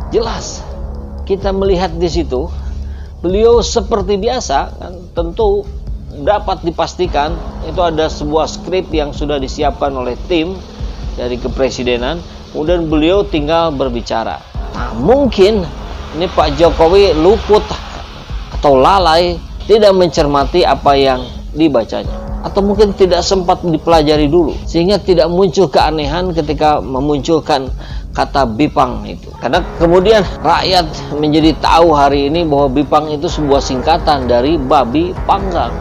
Jelas kita melihat di situ beliau seperti biasa kan, tentu dapat dipastikan itu ada sebuah skrip yang sudah disiapkan oleh tim dari kepresidenan, kemudian beliau tinggal berbicara. Nah, mungkin ini Pak Jokowi luput atau lalai, tidak mencermati apa yang dibacanya, atau mungkin tidak sempat dipelajari dulu, sehingga tidak muncul keanehan ketika memunculkan kata Bipang itu. Karena kemudian rakyat menjadi tahu hari ini bahwa Bipang itu sebuah singkatan dari babi panggang.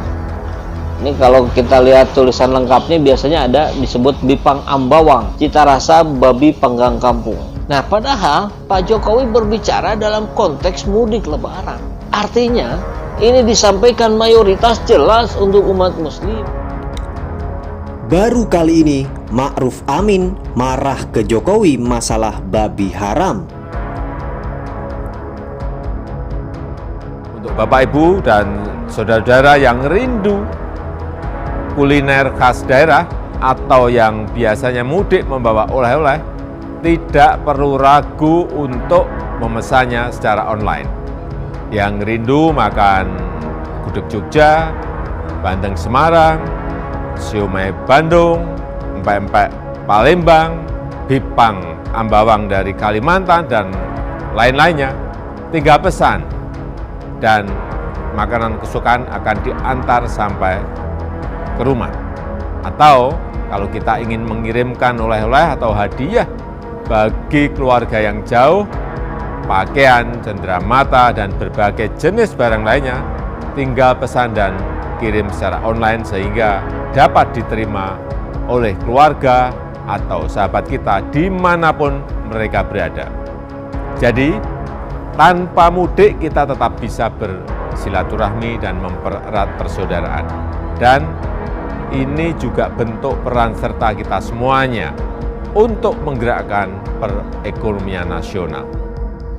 Ini kalau kita lihat tulisan lengkapnya biasanya ada disebut Bipang Ambawang, cita rasa babi panggang kampung. Nah, padahal Pak Jokowi berbicara dalam konteks mudik lebaran. Artinya ini disampaikan mayoritas jelas untuk umat muslim. Baru kali ini Ma'ruf Amin marah ke Jokowi masalah babi haram. Untuk Bapak Ibu dan saudara-saudara yang rindu kuliner khas daerah atau yang biasanya mudik membawa oleh-oleh, tidak perlu ragu untuk memesannya secara online. Yang rindu makan gudeg Jogja, bandeng Semarang, siomay Bandung, empek-empek Palembang, Bipang Ambawang dari Kalimantan, dan lain-lainnya, tinggal pesan dan makanan kesukaan akan diantar sampai ke rumah. Atau kalau kita ingin mengirimkan oleh-oleh atau hadiah bagi keluarga yang jauh, pakaian, cenderamata, dan berbagai jenis barang lainnya, tinggal pesan dan kirim secara online sehingga dapat diterima oleh keluarga atau sahabat kita dimanapun mereka berada. Jadi, tanpa mudik kita tetap bisa bersilaturahmi dan mempererat persaudaraan. Dan ini juga bentuk peran serta kita semuanya untuk menggerakkan perekonomian nasional.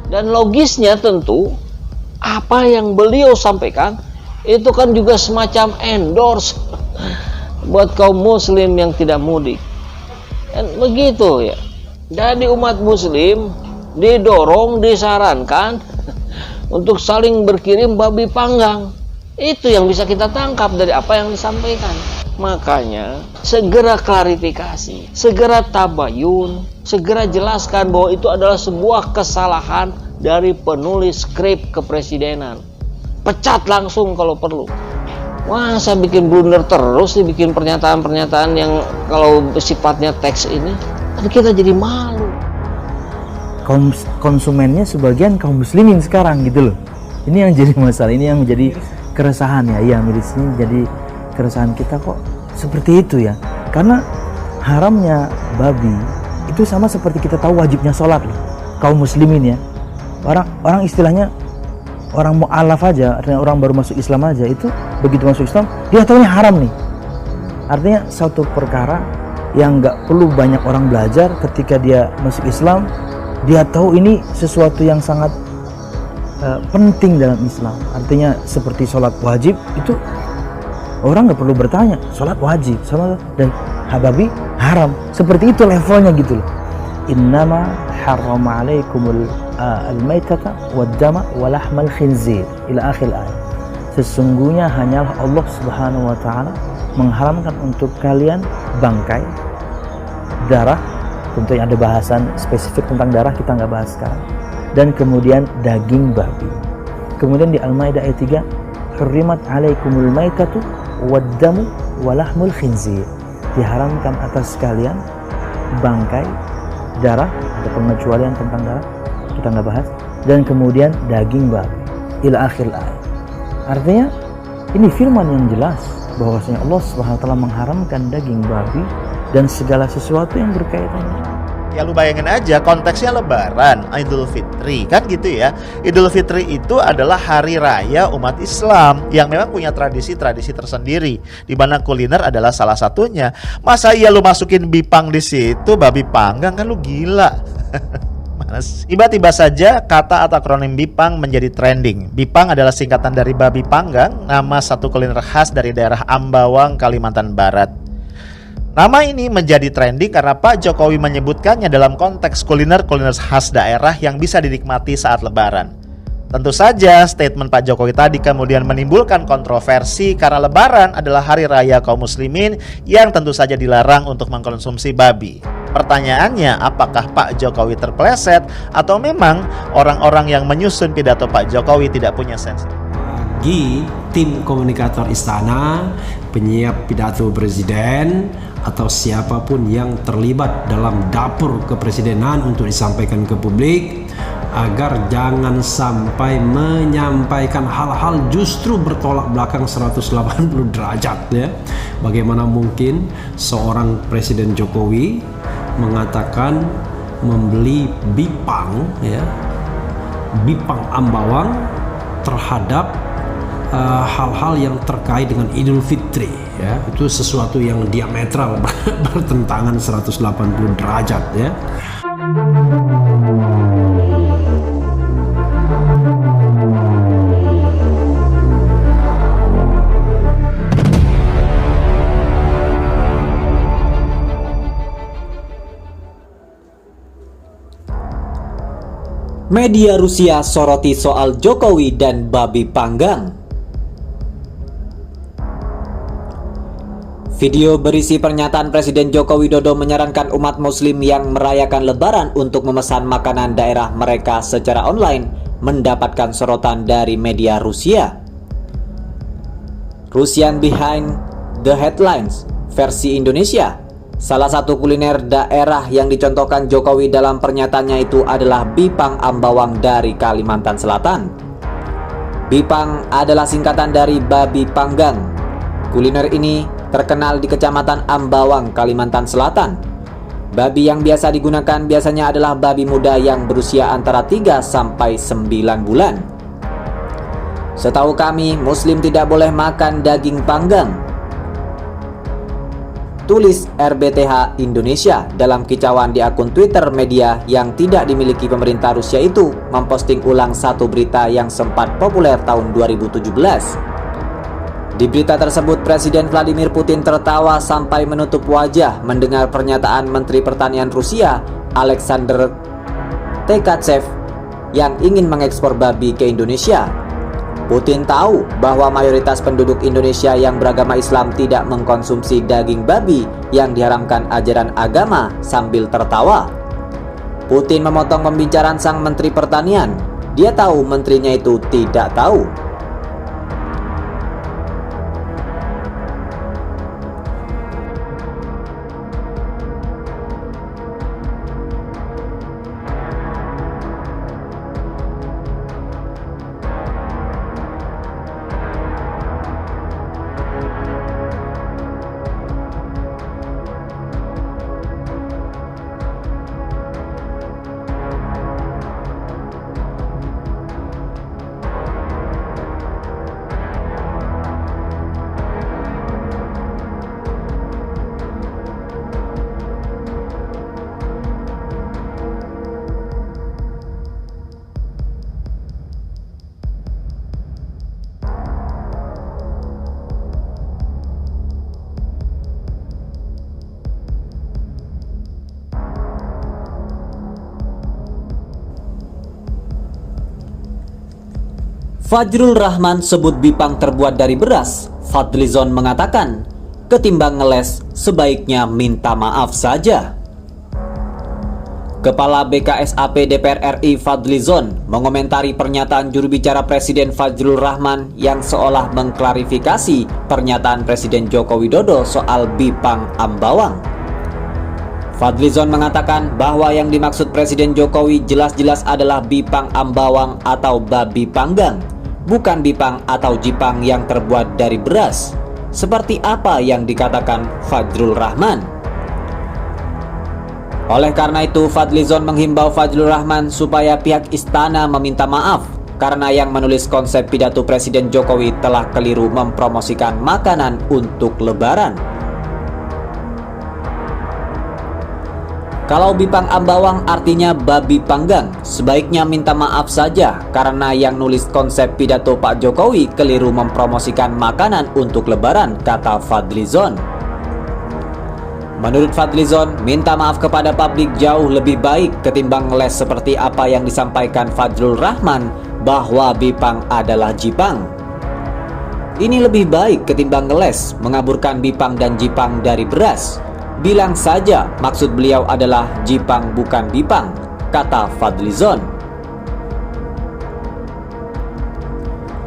Dan logisnya tentu apa yang beliau sampaikan itu kan juga semacam endorse buat kaum muslim yang tidak mudik. Dan begitu ya. Jadi umat muslim didorong, disarankan untuk saling berkirim babi panggang. Itu yang bisa kita tangkap dari apa yang disampaikan. Makanya segera klarifikasi, segera tabayun, segera jelaskan bahwa itu adalah sebuah kesalahan dari penulis skrip kepresidenan. Pecat langsung kalau perlu. Wah, saya bikin blunder terus nih, bikin pernyataan-pernyataan yang kalau sifatnya teks ini, kita jadi malu. Konsumennya sebagian kaum muslimin sekarang gitu loh. Ini yang jadi masalah, ini yang menjadi keresahan ya. Iya, medisnya jadi keresahan kita kok seperti itu ya. Karena haramnya babi itu sama seperti kita tahu wajibnya sholat loh, kaum muslimin ya. Orang istilahnya orang mu'alaf aja, artinya orang baru masuk Islam aja, itu begitu masuk Islam dia tahu ini haram nih. Artinya satu perkara yang nggak perlu banyak orang belajar, ketika dia masuk Islam dia tahu ini sesuatu yang sangat penting dalam Islam. Artinya seperti sholat wajib itu orang nggak perlu bertanya, sholat wajib sama dan babi haram, seperti itu levelnya gitu loh. Innama harrama alaikumul al-maitata wad-dama wa lahmal khinzir ila akhir ayat. Sesungguhnya hanyalah Allah Subhanahu wa taala mengharamkan untuk kalian bangkai, darah, tentunya ada bahasan spesifik tentang darah, kita nggak bahas sekarang, dan kemudian daging babi. Kemudian di Al-Maidah ayat 3, hurrimat alaikumul maitatu wad-damu wa lahmul khinzir. Diharamkan atas kalian bangkai, darah, ada pengecualian tentang darah, kita nggak bahas, dan kemudian daging babi ila akhir ayat. Artinya ini firman yang jelas bahwasanya Allah SWT mengharamkan daging babi dan segala sesuatu yang berkaitannya. Ya lu bayangin aja, konteksnya Lebaran, Idul Fitri, kan gitu ya. Idul Fitri itu adalah hari raya umat Islam yang memang punya tradisi-tradisi tersendiri, di mana kuliner adalah salah satunya. Masa iya lu masukin bipang di situ, babi panggang, kan lu gila. Tiba-tiba saja kata atau akronim Bipang menjadi trending. Bipang adalah singkatan dari babi panggang, nama satu kuliner khas dari daerah Ambawang, Kalimantan Barat. Nama ini menjadi trending karena Pak Jokowi menyebutkannya dalam konteks kuliner-kuliner khas daerah yang bisa dinikmati saat Lebaran. Tentu saja statement Pak Jokowi tadi kemudian menimbulkan kontroversi karena Lebaran adalah hari raya kaum muslimin yang tentu saja dilarang untuk mengkonsumsi babi. Pertanyaannya, apakah Pak Jokowi terpeleset atau memang orang-orang yang menyusun pidato Pak Jokowi tidak punya sensi? Bagi tim komunikator istana, penyiap pidato presiden, atau siapapun yang terlibat dalam dapur kepresidenan untuk disampaikan ke publik, agar jangan sampai menyampaikan hal-hal justru bertolak belakang 180 derajat ya. Bagaimana mungkin seorang Presiden Jokowi mengatakan membeli bipang ya, bipang Ambawang terhadap hal-hal yang terkait dengan Idul Fitri ya, itu sesuatu yang diametral bertentangan 180 derajat ya. Media Rusia soroti soal Jokowi dan babi panggang. Video berisi pernyataan Presiden Joko Widodo menyarankan umat muslim yang merayakan Lebaran untuk memesan makanan daerah mereka secara online mendapatkan sorotan dari media Rusia. Russian Behind the Headlines versi Indonesia. Salah satu kuliner daerah yang dicontohkan Jokowi dalam pernyataannya itu adalah bipang Ambawang dari Kalimantan Selatan. Bipang adalah singkatan dari babi panggang. Kuliner ini terkenal di Kecamatan Ambawang, Kalimantan Selatan. Babi yang biasa digunakan biasanya adalah babi muda yang berusia antara 3 sampai 9 bulan. Setahu kami, Muslim tidak boleh makan daging panggang, tulis RBTH Indonesia dalam kicauan di akun Twitter media yang tidak dimiliki pemerintah Rusia itu memposting ulang satu berita yang sempat populer tahun 2017. Di berita tersebut, Presiden Vladimir Putin tertawa sampai menutup wajah mendengar pernyataan Menteri Pertanian Rusia, Alexander Tkachev, yang ingin mengekspor babi ke Indonesia. Putin tahu bahwa mayoritas penduduk Indonesia yang beragama Islam tidak mengkonsumsi daging babi yang diharamkan ajaran agama sambil tertawa. Putin memotong pembicaraan sang Menteri Pertanian. Dia tahu menterinya itu tidak tahu. Fajrul Rahman sebut bipang terbuat dari beras. Fadlizon mengatakan, ketimbang ngeles, sebaiknya minta maaf saja. Kepala BKSAP DPR RI Fadlizon mengomentari pernyataan juru bicara Presiden Fajrul Rahman yang seolah mengklarifikasi pernyataan Presiden Joko Widodo soal bipang Ambawang. Fadlizon mengatakan bahwa yang dimaksud Presiden Jokowi jelas-jelas adalah bipang Ambawang atau babi panggang, bukan bipang atau jipang yang terbuat dari beras, seperti apa yang dikatakan Fajrul Rahman. Oleh karena itu, Fadlizon menghimbau Fajrul Rahman supaya pihak istana meminta maaf karena yang menulis konsep pidato Presiden Jokowi telah keliru mempromosikan makanan untuk Lebaran. Kalau bipang Ambawang artinya babi panggang, sebaiknya minta maaf saja karena yang nulis konsep pidato Pak Jokowi keliru mempromosikan makanan untuk Lebaran, kata Fadlizon. Menurut Fadlizon, minta maaf kepada publik jauh lebih baik ketimbang ngeles seperti apa yang disampaikan Fadlur Rahman bahwa Bipang adalah Jipang. Ini lebih baik ketimbang ngeles, mengaburkan Bipang dan Jipang dari beras. Bilang saja maksud beliau adalah Jipang bukan Bipang, kata Fadlizon.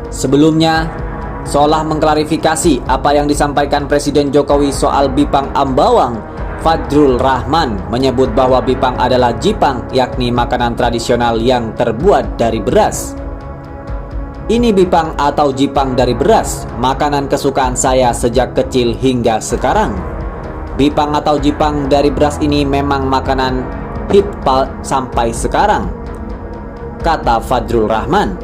Sebelumnya, seolah mengklarifikasi apa yang disampaikan Presiden Jokowi soal Bipang Ambawang, Fadlur Rahman menyebut bahwa Bipang adalah Jipang, yakni makanan tradisional yang terbuat dari beras. Ini Bipang atau Jipang dari beras, makanan kesukaan saya sejak kecil hingga sekarang. Bipang atau Jipang dari beras ini memang makanan hit sampai sekarang, kata Fadlur Rahman.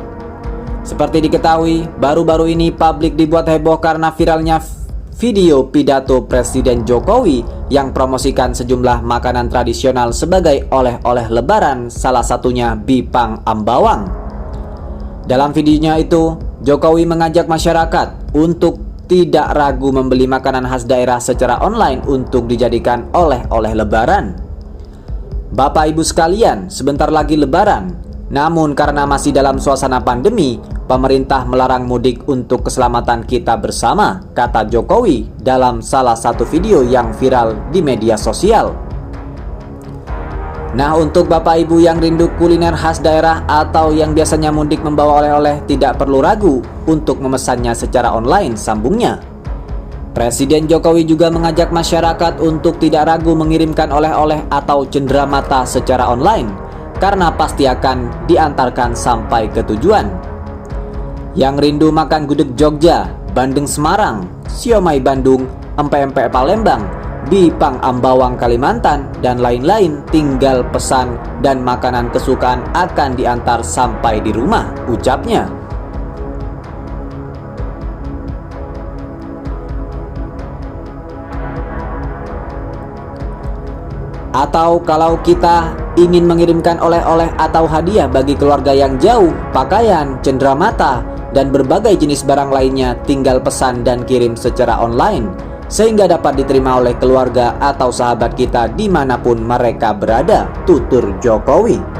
Seperti diketahui, baru-baru ini publik dibuat heboh karena viralnya video pidato Presiden Jokowi yang promosikan sejumlah makanan tradisional sebagai oleh-oleh lebaran, salah satunya Bipang Ambawang. Dalam videonya itu, Jokowi mengajak masyarakat untuk tidak ragu membeli makanan khas daerah secara online untuk dijadikan oleh-oleh lebaran. Bapak Ibu sekalian, sebentar lagi lebaran. Namun karena masih dalam suasana pandemi, pemerintah melarang mudik untuk keselamatan kita bersama, kata Jokowi dalam salah satu video yang viral di media sosial. Nah, untuk Bapak Ibu yang rindu kuliner khas daerah atau yang biasanya mudik membawa oleh-oleh, tidak perlu ragu untuk memesannya secara online, sambungnya. Presiden Jokowi juga mengajak masyarakat untuk tidak ragu mengirimkan oleh-oleh atau cenderamata secara online, karena pasti akan diantarkan sampai ke tujuan. Yang rindu makan gudeg Jogja, bandeng Semarang, siomay Bandung, empek-empek Palembang, Bipang Ambawang Kalimantan, dan lain-lain, tinggal pesan dan makanan kesukaan akan diantar sampai di rumah, ucapnya. Atau kalau kita ingin mengirimkan oleh-oleh atau hadiah bagi keluarga yang jauh, pakaian, cenderamata, dan berbagai jenis barang lainnya, tinggal pesan dan kirim secara online, sehingga dapat diterima oleh keluarga atau sahabat kita dimanapun mereka berada, tutur Jokowi.